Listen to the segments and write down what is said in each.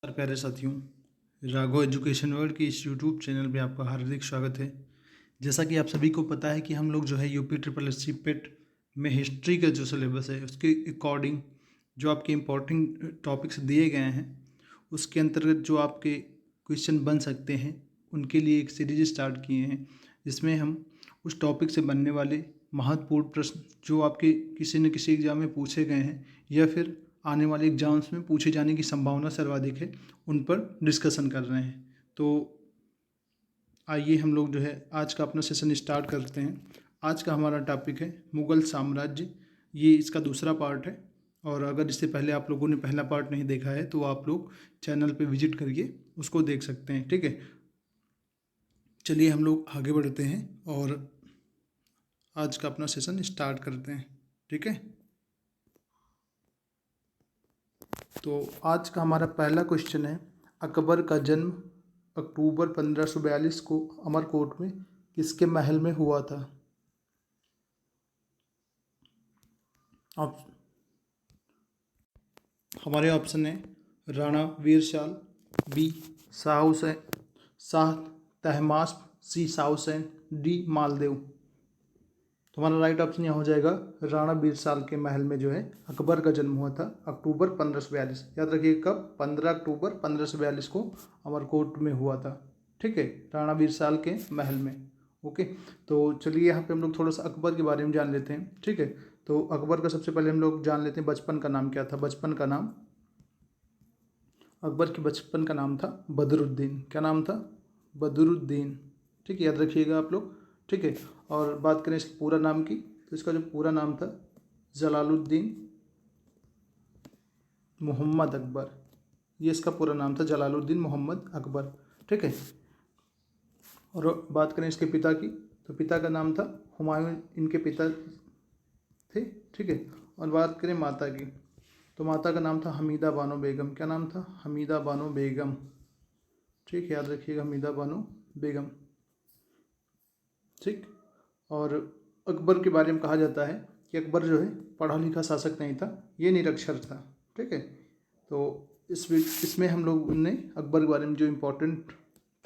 नमस्कार प्यारे साथियों, राघव एजुकेशन वर्ल्ड की इस यूट्यूब चैनल पे आपका हार्दिक स्वागत है। जैसा कि आप सभी को पता है कि हम लोग जो है यूपी ट्रिपल एस सी पेट में हिस्ट्री का जो सिलेबस है उसके अकॉर्डिंग जो आपके इम्पोर्टेंट टॉपिक्स दिए गए हैं उसके अंतर्गत जो आपके क्वेश्चन बन सकते हैं उनके लिए एक सीरीज स्टार्ट किए हैं, जिसमें हम उस टॉपिक से बनने वाले महत्वपूर्ण प्रश्न जो आपके किसी न किसी एग्जाम में पूछे गए हैं या फिर आने वाले एग्जाम्स में पूछे जाने की संभावना सर्वाधिक है, उन पर डिस्कशन कर रहे हैं। तो आइए हम लोग जो है आज का अपना सेशन स्टार्ट करते हैं। आज का हमारा टॉपिक है मुग़ल साम्राज्य। ये इसका दूसरा पार्ट है, और अगर इससे पहले आप लोगों ने पहला पार्ट नहीं देखा है तो आप लोग चैनल पे विजिट करके उसको देख सकते हैं। ठीक है, चलिए हम लोग आगे बढ़ते हैं और आज का अपना सेशन स्टार्ट करते हैं। ठीक है, तो आज का हमारा पहला क्वेश्चन है, अकबर का जन्म अक्टूबर 1542 को अमरकोट में किसके महल में हुआ था? हमारे ऑप्शन है राणा वीरशाल, बी शाह हुसैन शाह तहमास्प, सी शाह हुसैन, डी मालदेव। तो हमारा राइट ऑप्शन यहाँ हो जाएगा राणा बीरसाल के महल में जो है अकबर का जन्म हुआ था अक्टूबर 1542। याद रखिए कब? 15 अक्टूबर 1542 को अमरकोट में हुआ था। ठीक है, राणा बीरसाल के महल में। ओके, तो चलिए यहाँ पे हम लोग थोड़ा सा अकबर के बारे में जान लेते हैं। ठीक है, तो अकबर का सबसे पहले हम लोग जान लेते हैं बचपन का नाम क्या था। बचपन का नाम, अकबर के बचपन का नाम था बदरुद्दीन। क्या नाम था? बदरुद्दीन। ठीक है, याद रखिएगा आप लोग। ठीक है, और बात करें इसके पूरा नाम की तो इसका जो पूरा नाम था जलालुद्दीन मोहम्मद अकबर। ये इसका पूरा नाम था, जलालुद्दीन मोहम्मद अकबर। ठीक है, और बात करें इसके पिता की तो पिता का नाम था हुमायूं, इनके पिता थे। ठीक है, और बात करें माता की तो माता का नाम था हमीदा बानो बेगम। क्या नाम था? हमीदा बानो बेगम। ठीक है, याद रखिएगा हमीदा बानो बेगम। ठीक, और अकबर के बारे में कहा जाता है कि अकबर जो है पढ़ा लिखा शासक नहीं था, ये निरक्षर था। ठीक है, तो इसमें हम लोग ने अकबर के बारे में जो इम्पोर्टेंट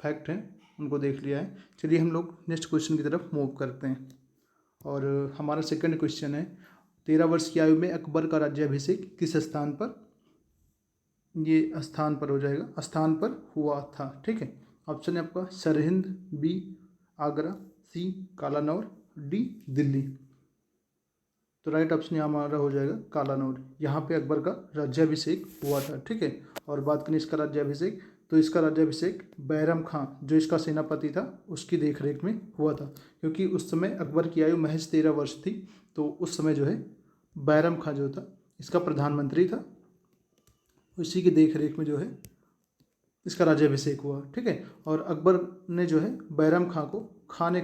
फैक्ट हैं उनको देख लिया है। चलिए हम लोग नेक्स्ट क्वेश्चन की तरफ मूव करते हैं, और हमारा सेकंड क्वेश्चन है, 13 वर्ष की आयु में अकबर का राज्याभिषेक किस स्थान पर, ये स्थान पर हो जाएगा, स्थान पर हुआ था। ठीक है, ऑप्शन है आपका सरहिंद, बी आगरा, सी कालानौर, डी दिल्ली। तो राइट ऑप्शन यहाँ हमारा हो जाएगा कालानौर। यहाँ पे अकबर का राज्याभिषेक हुआ था। ठीक है, और बात करें इसका राज्याभिषेक तो इसका राज्याभिषेक बैरम खां जो इसका सेनापति था उसकी देखरेख में हुआ था, क्योंकि उस समय अकबर की आयु महज 13 वर्ष थी। तो उस समय जो है बैरम खां जो था इसका प्रधानमंत्री था, उसी की देख रेख में जो है इसका राज्याभिषेक हुआ। ठीक है, और अकबर ने जो है बैरम खां को खान ए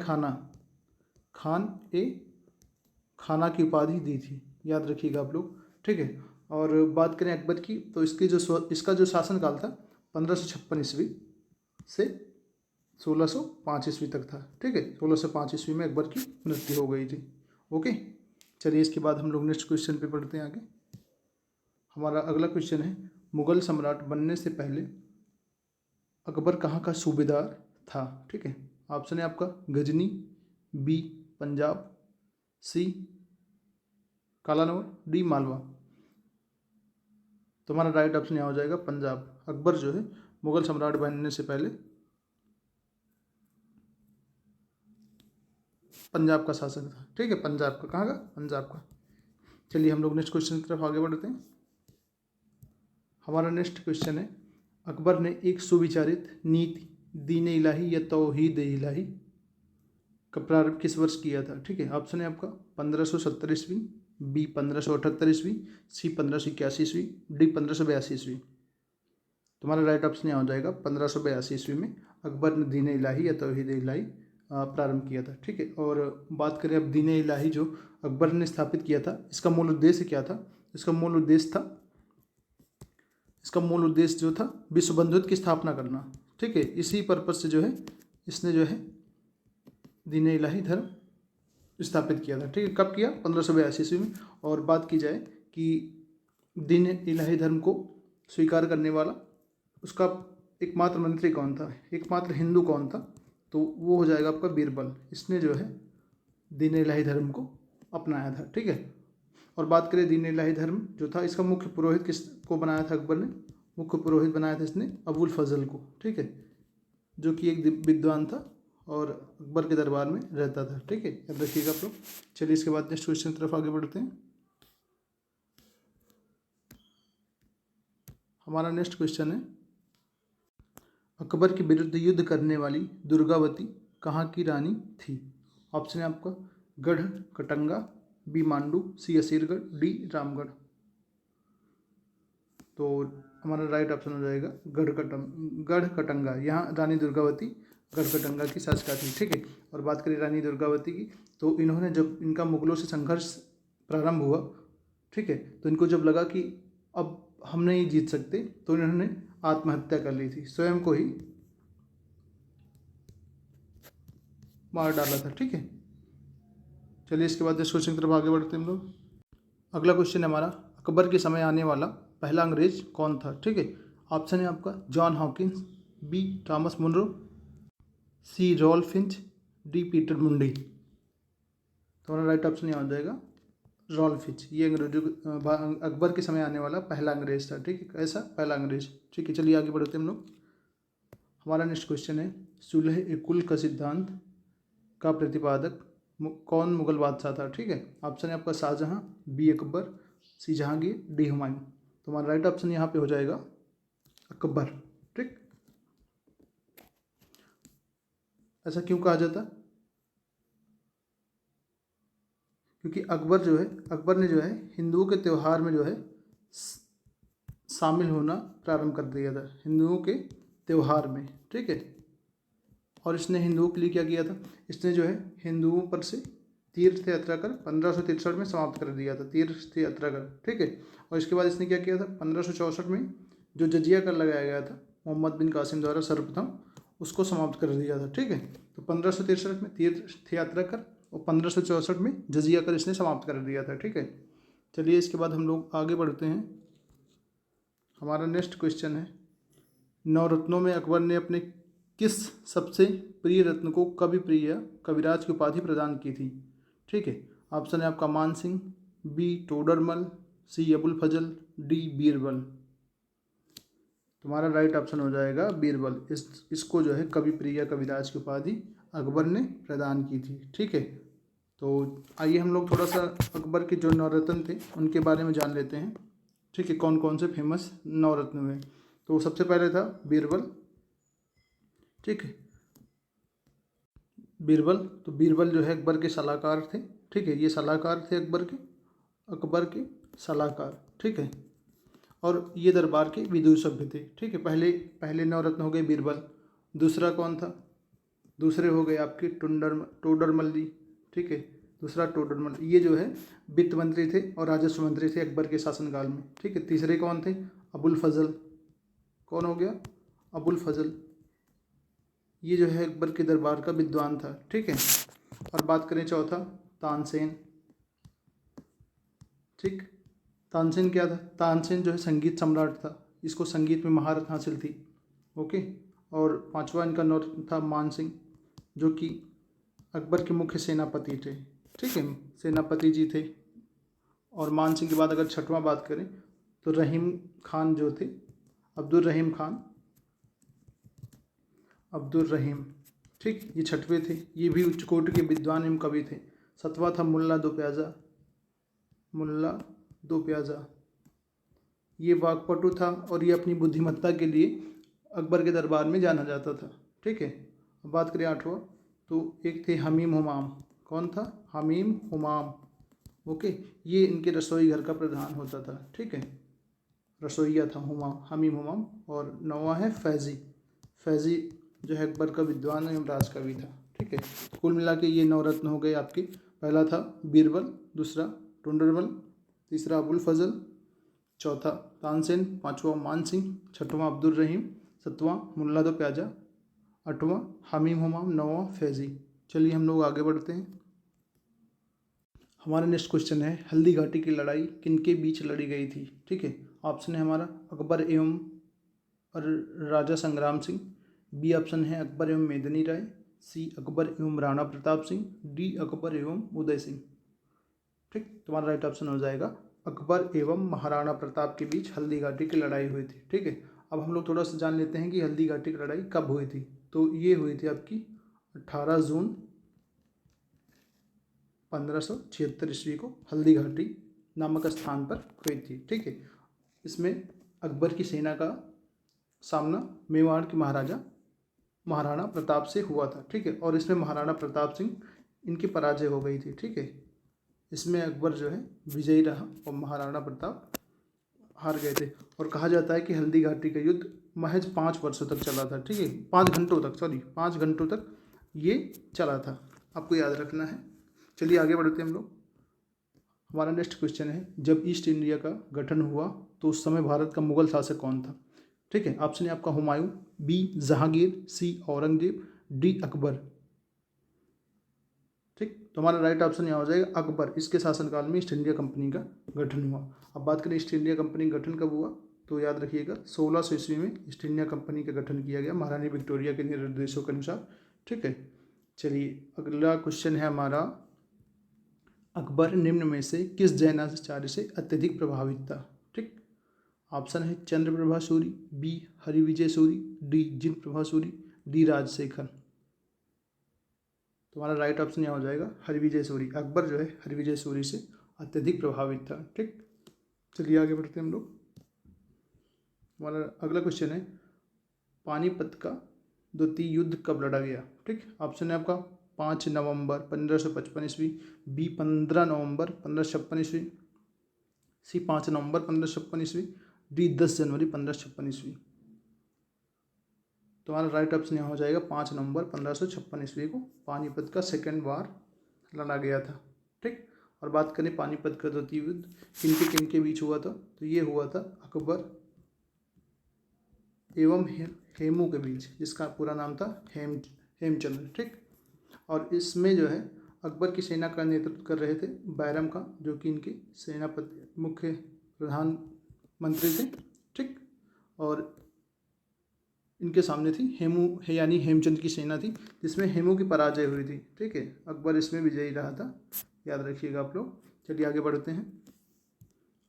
खाना की उपाधि दी थी। याद रखिएगा आप लोग। ठीक है, और बात करें अकबर की तो इसका जो शासनकाल था 1556 ईस्वी से 1605 ईस्वी तक था। ठीक है, 1605 ईस्वी में अकबर की मृत्यु हो गई थी। ओके, चलिए इसके बाद हम लोग नेक्स्ट क्वेश्चन पे पढ़ते हैं आगे। हमारा अगला क्वेश्चन है, मुगल सम्राट बनने से पहले अकबर कहाँ का सूबेदार था? ठीक है, ऑप्शन है आपका गजनी, बी पंजाब, सी कालानौर, डी मालवा। तो हमारा राइट ऑप्शन यहाँ हो जाएगा पंजाब। अकबर जो है मुगल सम्राट बनने से पहले पंजाब का शासक था। ठीक है, पंजाब का, कहाँ का? पंजाब का। चलिए हम लोग नेक्स्ट क्वेश्चन की तरफ आगे बढ़ते हैं। हमारा नेक्स्ट क्वेश्चन है, अकबर ने एक सुविचारित नीति दीन इलाही या तौहीद इलाही का प्रारंभ किस वर्ष किया था? ठीक है, ऑप्शन है आपका 1570 ईस्वी, बी 1578 ईस्वी, सी 1581 ईस्वी, डी 1582 ईस्वी। तुम्हारा राइट ऑप्शन यहाँ हो जाएगा 1582 ईस्वी में अकबर ने दीन इलाही या तौहीद इलाही प्रारंभ किया था। ठीक है, और बात करें अब दीन इलाही जो अकबर ने स्थापित किया था, इसका मूल उद्देश्य क्या था? इसका मूल उद्देश्य जो था विश्व बंधुत्व की स्थापना करना। ठीक है, इसी पर्पज से जो है इसने जो है दीन इलाही धर्म स्थापित किया था। ठीक है, कब किया? 1582 ईस्वी में। और बात की जाए कि दीन इलाही धर्म को स्वीकार करने वाला उसका एकमात्र मंत्री कौन था, एकमात्र हिंदू कौन था, तो वो हो जाएगा आपका बीरबल। इसने जो है दीन इलाही धर्म को अपनाया था, ठीक है। और बात करें दीन इलाही धर्म जो था, इसका मुख्य पुरोहित किस को बनाया था अकबर ने, मुख्य पुरोहित बनाया था इसने अबुल फजल को, ठीक है, जो कि एक विद्वान था और अकबर के दरबार में रहता था, ठीक है, याद रखिएगा आप लोग। चलिए इसके बाद नेक्स्ट क्वेश्चन की तरफ आगे बढ़ते हैं। हमारा नेक्स्ट क्वेश्चन है, अकबर के विरुद्ध युद्ध करने वाली दुर्गावती कहाँ की रानी थी। ऑप्शन है आपका गढ़ कटंगा, बी मांडू, सी असीरगढ़, डी रामगढ़। तो हमारा राइट ऑप्शन हो जाएगा गढ़ कटंगा। यहाँ रानी दुर्गावती गढ़ कटंगा की शासिका थी, ठीक है। और बात करें रानी दुर्गावती की, तो इन्होंने जब इनका मुगलों से संघर्ष प्रारंभ हुआ, ठीक है, तो इनको जब लगा कि अब हम नहीं जीत सकते, तो इन्होंने आत्महत्या कर ली थी, स्वयं को ही मार डाला था, ठीक है। चलिए इसके बाद इस क्वेश्चन की तरफ आगे बढ़ते हैं हम लोग। अगला क्वेश्चन है हमारा, अकबर के समय आने वाला पहला अंग्रेज कौन था, ठीक है। ऑप्शन है आपका John Hawkins, B Thomas Munro, C Ralph Finch, D Peter Mundy. तो हमारा राइट ऑप्शन यहाँ हो जाएगा रॉल्फ फिंच। ये अंग्रेजों अकबर के समय आने वाला पहला अंग्रेज था, ठीक है, कैसा पहला अंग्रेज, ठीक है। चलिए आगे बढ़ते हैं हम लोग। हमारा नेक्स्ट क्वेश्चन है, सुलह ए कुल का सिद्धांत का प्रतिपादक कौन मुगल बादशाह था, ठीक है। ऑप्शन है आपका शाहजहां, बी अकबर, सी जहांगीर, डी हुमायूं। तो हमारा राइट ऑप्शन यहाँ पे हो जाएगा अकबर, ठीक। ऐसा क्यों कहा जाता, क्योंकि अकबर ने जो है हिंदुओं के त्यौहार में जो है शामिल होना प्रारंभ कर दिया था, हिंदुओं के त्यौहार में, ठीक है। और इसने हिंदुओं के लिए क्या किया था, इसने जो है हिंदुओं पर से तीर्थ यात्रा कर 1563 में समाप्त कर दिया था, तीर्थ यात्रा कर, ठीक है। और इसके बाद इसने क्या किया था, 1564 में जो जजिया कर लगाया गया था मोहम्मद बिन कासिम द्वारा सर्वप्रथम, उसको समाप्त कर दिया था, ठीक है। तो 1563 में तीर्थ यात्रा कर और 1564 में जजिया कर इसने समाप्त कर दिया था, ठीक है। चलिए इसके बाद हम लोग आगे बढ़ते हैं। हमारा नेक्स्ट क्वेश्चन है, नवरत्नों में अकबर ने अपने किस सबसे प्रिय रत्न को कवि प्रिय कविराज की उपाधि प्रदान की थी, ठीक है। ऑप्शन है आपका मान सिंह, बी टोडरमल, सी अबुल फजल, डी बीरबल। तुम्हारा राइट ऑप्शन हो जाएगा बीरबल। इसको जो है कवि प्रिय कविराज की उपाधि अकबर ने प्रदान की थी, ठीक है। तो आइए हम लोग थोड़ा सा अकबर के जो नवरत्न थे उनके बारे में जान लेते हैं, ठीक है, कौन कौन से फेमस नवरत्न हुए। तो सबसे पहले था बीरबल, ठीक है, बीरबल। तो बीरबल जो है अकबर के सलाहकार थे, ठीक है, ये सलाहकार थे अकबर के सलाहकार, ठीक है। और ये दरबार के विदूषक भी थे, ठीक है। पहले नवरत्न हो गए बीरबल। दूसरा कौन था, दूसरे हो गए आपके टोडरमल जी, ठीक है, दूसरा टोडरमल, ये जो है वित्त मंत्री थे और राजस्व मंत्री थे अकबर के शासनकाल में, ठीक है। तीसरे कौन थे, अबुल फजल, कौन हो गया, अबुल फजल, ये जो है अकबर के दरबार का विद्वान था, ठीक है। और बात करें चौथा, तानसेन, ठीक। तानसेन क्या था, तानसेन जो है संगीत सम्राट था, इसको संगीत में महारत हासिल थी, ओके। और पांचवा इनका नौरत्न था मान सिंह, जो कि अकबर के मुख्य सेनापति थे, ठीक है, सेनापति जी थे। और मान सिंह के बाद अगर छठवां बात करें तो रहीम खान जो थे, अब्दुल रहीम खान, अब्दुल रहीम, ठीक, ये छठवें थे, ये भी उच्च कोटि के विद्वान एवं कवि थे। सतवां था मुल्ला दो प्याजा, ये वाक्पटु था और ये अपनी बुद्धिमत्ता के लिए अकबर के दरबार में जाना जाता था, ठीक है। अब बात करें आठवां, तो एक थे हमीम हुमाम, कौन था, हमीम हुमाम, ओके, ये इनके रसोई घर का प्रधान होता था, ठीक है, रसोईया था हमीम हुमाम। और नौवां है फैज़ी जो है अकबर का विद्वान एवं राजकवि था, ठीक है। कुल मिला के ये नवरत्न हो गए आपके। पहला था बीरबल, दूसरा टोडरमल, तीसरा अबुल फजल, चौथा तानसेन, पांचवा मान सिंह, छठवां अब्दुल रहीम, सतवां मुल्ला दो प्याजा, आठवां हमीम हुमाम, नौवां फैज़ी। चलिए हम लोग आगे बढ़ते हैं। हमारा नेक्स्ट क्वेश्चन है, हल्दी घाटी की लड़ाई किनके बीच लड़ी गई थी, ठीक है। ऑप्शन है हमारा अकबर एवं और राजा संग्राम सिंह, बी ऑप्शन है अकबर एवं मेदिनी राय, सी अकबर एवं राणा प्रताप सिंह, डी अकबर एवं उदय सिंह। ठीक, तुम्हारा राइट ऑप्शन हो जाएगा अकबर एवं महाराणा प्रताप के बीच हल्दी घाटी की लड़ाई हुई थी। ठीक है, अब हम लोग थोड़ा सा जान लेते हैं कि हल्दी घाटी की लड़ाई कब हुई थी। तो ये हुई थी आपकी 18 जून 1576 ईस्वी को हल्दी घाटी नामक स्थान पर हुई थी। ठीक है, इसमें अकबर की सेना का सामना मेवाड़ के महाराणा प्रताप से हुआ था। ठीक है, और इसमें महाराणा प्रताप सिंह इनकी पराजय हो गई थी। ठीक है, इसमें अकबर जो है विजयी रहा और महाराणा प्रताप हार गए थे। और कहा जाता है कि हल्दी घाटी का युद्ध महज 5 वर्षों तक चला था। ठीक है, 5 घंटों तक, 5 घंटों तक ये चला था, आपको याद रखना है। चलिए आगे बढ़ते हैं हम लोग। हमारा नेक्स्ट क्वेश्चन है, जब ईस्ट इंडिया का गठन हुआ तो उस समय भारत का मुगल शासक कौन था। ठीक है, ऑप्शन है आपका हुमायूं, बी जहांगीर, सी औरंगजेब, डी अकबर। ठीक, तो हमारा राइट ऑप्शन यहाँ हो जाएगा अकबर। इसके शासनकाल में ईस्ट इंडिया कंपनी का गठन हुआ। अब बात करें ईस्ट इंडिया कंपनी का गठन कब हुआ, तो याद रखिएगा 1600 ईस्वी में ईस्ट इंडिया कंपनी का गठन किया गया महारानी विक्टोरिया के निर्देशों के अनुसार। ठीक है, चलिए अगला क्वेश्चन है हमारा, अकबर निम्न में से किस जैनाचार्य से अत्यधिक प्रभावित था। ठीक, ऑप्शन है चंद्रप्रभा सूरी, बी हरिविजय सूरी, डी जिन प्रभा सूरी, डी राजशेखर। तुम्हारा राइट ऑप्शन यहाँ हो जाएगा हरिविजय सूरी। अकबर जो है हरिविजय सूरी से अत्यधिक प्रभावित था। ठीक, चलिए आगे बढ़ते हैं हम लोग। हमारा अगला क्वेश्चन है, पानीपत का द्वितीय युद्ध कब लड़ा गया। ठीक, ऑप्शन है आपका 5 नवंबर 1555 ईस्वी, बी 15 नवंबर 1556 ईस्वी, सी 5 नवंबर 1556 ईस्वी, डी 10 जनवरी 1556 ईस्वी। तुम्हारा राइट ऑप्शन यहाँ हो जाएगा 5 नवंबर 1556 ईस्वी को पानीपत का सेकेंड वार लड़ा गया था। ठीक, और बात करें पानीपत का द्वितीय युद्ध किन के बीच हुआ था, तो ये हुआ था अकबर एवं हेमू के बीच, जिसका पूरा नाम था हेमचंद्र। ठीक, और इसमें जो है अकबर की सेना का नेतृत्व कर रहे थे बैरम खां, जो कि इनके सेनापति मुख्य प्रधानमंत्री थे। ठीक, और इनके सामने थी यानी हेमचंद की सेना थी, जिसमें हेमू की पराजय हुई थी। ठीक है, अकबर इसमें विजयी रहा था, याद रखिएगा आप लोग। चलिए आगे बढ़ते हैं।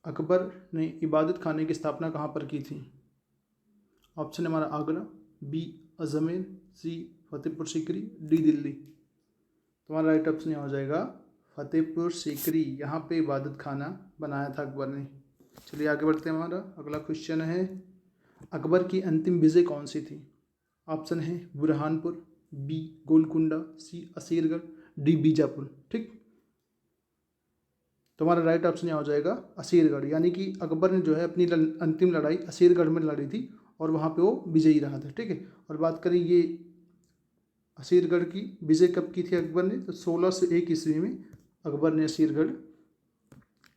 अकबर ने इबादत खाने की स्थापना कहाँ पर की थी। ऑप्शन हमारा आगरा, बी अजमेर, सी फतेहपुर सीकरी, डी दिल्ली। तुम्हारा राइट ऑप्शन यहाँ हो जाएगा फतेहपुर सीकरी। यहाँ पे इबादत खाना बनाया था अकबर ने। चलिए आगे बढ़ते हैं। हमारा अगला क्वेश्चन है, अकबर की अंतिम विजय कौन सी थी। ऑप्शन है बुरहानपुर, बी गोलकुंडा, सी असीरगढ़, डी बीजापुर। ठीक, तुम्हारा राइट ऑप्शन यहाँ हो जाएगा असीरगढ़, यानी कि अकबर ने जो है अपनी अंतिम लड़ाई असीरगढ़ में लड़ी थी और वहाँ पे वो विजयी रहा था। ठीक है, और बात करें ये असीरगढ़ की विजय कब की थी अकबर ने, तो 1601 ईस्वी में अकबर ने असीरगढ़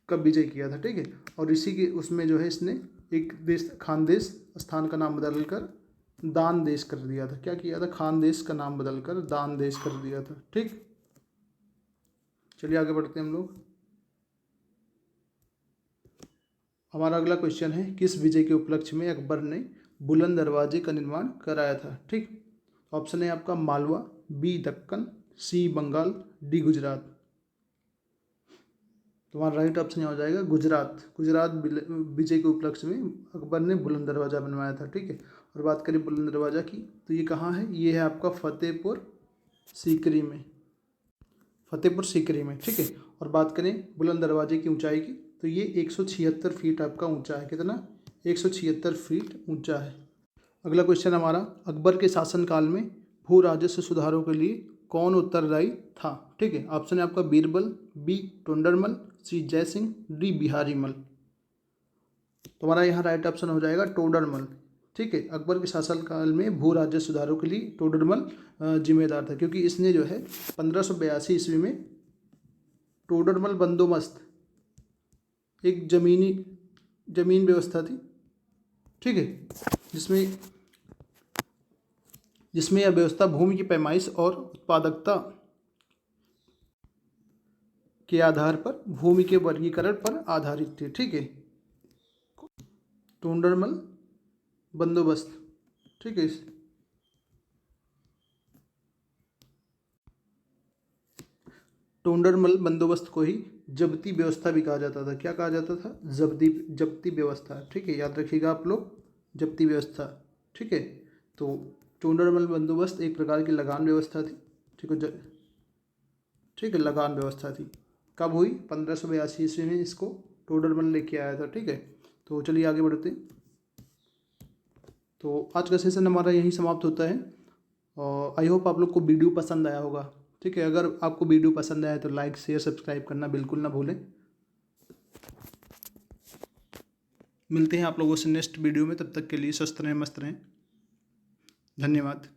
कब विजय किया था। ठीक है, और इसी के उसमें जो है इसने एक देश खानदेश स्थान का नाम बदलकर दान देश कर दिया था। क्या किया था, खानदेश का नाम बदलकर दान देश कर दिया था। ठीक, चलिए आगे बढ़ते हैं हम लोग। हमारा अगला क्वेश्चन है, किस विजय के उपलक्ष्य में अकबर ने बुलंद दरवाजे का निर्माण कराया था। ठीक, ऑप्शन है आपका मालवा, बी दक्कन, सी बंगाल, डी गुजरात। तुम्हारा राइट ऑप्शन हो जाएगा गुजरात। गुजरात विजय के उपलक्ष्य में अकबर ने बुलंद दरवाज़ा बनवाया था। ठीक है, और बात करें बुलंद दरवाज़ा की, तो ये कहाँ है, ये है आपका फतेहपुर सीकरी में, फतेहपुर सीकरी में। ठीक है, और बात करें बुलंद दरवाजे की ऊंचाई की, तो ये 176 फीट आपका ऊंचा है। कितना, 176 फीट ऊंचा है। अगला क्वेश्चन हमारा, अकबर के शासनकाल में भू राजस्व सुधारों के लिए कौन उत्तरदायी था। ठीक है, ऑप्शन है आपका बीरबल, बी टोंडरमल, सी जयसिंह, डी बिहारीमल। तुम्हारा यहाँ राइट ऑप्शन हो जाएगा टोडरमल। ठीक है, अकबर के शासनकाल में भू राजस्व सुधारों के लिए टोडरमल जिम्मेदार था, क्योंकि इसने जो है 1582 ईस्वी में टोडरमल बंदोबस्त एक जमीन व्यवस्था थी। ठीक है, जिसमें यह व्यवस्था भूमि की पैमाइश और उत्पादकता के आधार पर भूमि के वर्गीकरण पर आधारित थी। ठीक है, टोडरमल बंदोबस्त, ठीक है। टोंडरमल बंदोबस्त को ही जब्ती व्यवस्था भी कहा जाता था। क्या कहा जाता था? जब्ती व्यवस्था, ठीक है, याद रखिएगा आप लोग, जब्ती व्यवस्था, ठीक है। तो टोंडरमल बंदोबस्त एक प्रकार की लगान व्यवस्था थी, ठीक है, ठीक है, लगान व्यवस्था थी। कब हुई? 1582 ईस्वी में इसको टोडरमल लेके आया था, ठीक है। तो चलिए आगे बढ़ते हैं। तो आज का सेशन हमारा यहीं समाप्त होता है और आई होप आप लोग को वीडियो पसंद आया होगा, ठीक है। अगर आपको वीडियो पसंद आया तो लाइक शेयर सब्सक्राइब करना बिल्कुल ना भूलें। मिलते हैं आप लोगों से नेक्स्ट वीडियो में, तब तक के लिए स्वस्थ रहें, मस्त रहें, धन्यवाद।